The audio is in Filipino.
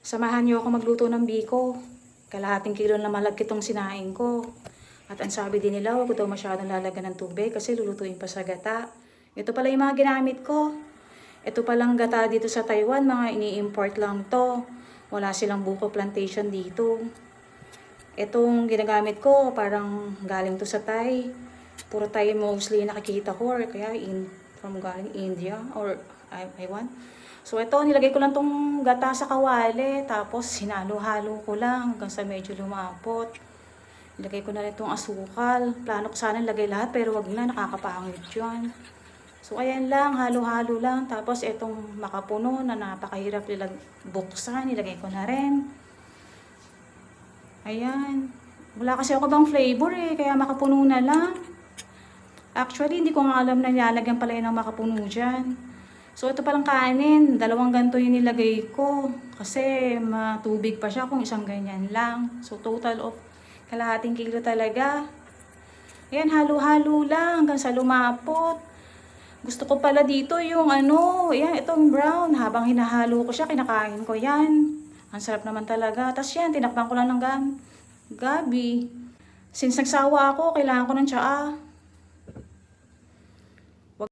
Samahan niyo ako magluto ng biko. Kalahating kilo na malagkit itong sinaing ko. At ang sabi din nila, huwag ko daw masyadong lalagyan ng tubig kasi lulutuin pa sa gata. Ito pala yung mga ginamit ko. Ito palang gata dito sa Taiwan, mga ini-import lang to. Wala silang buko plantation dito. Itong ginagamit ko, parang galing to sa Thai. Puro Thai mostly nakikita ko, or kaya from galing India or Taiwan. So ito, nilagay ko lang tong gata sa kawali, tapos hinalo-halo ko lang hanggang sa medyo lumapot. Nilagay ko na rin itong asukal. Plano ko sana nilagay lahat pero wag na, nakakapangit yun. So ayan lang, halo-halo lang. Tapos itong makapuno na napakahirap buksan, nilagay ko na rin. Ayan. Wala kasi ako bang flavor kaya makapuno na lang. Actually, hindi ko nga alam na nilalagyan pala yun ng makapuno dyan. So ito palang kanin, 2 ganito yung nilagay ko. Kasi matubig pa siya kung isang ganyan lang. So total of kalahating kilo talaga. Ayan, halo-halo lang hanggang sa lumapot. Gusto ko pala dito yung ayan, itong brown. Habang hinahalo ko siya, kinakain ko yan. Ang sarap naman talaga. Tapos yan, tinakpan ko lang ng gabi. Since nagsawa ako, kailangan ko ng tsaa.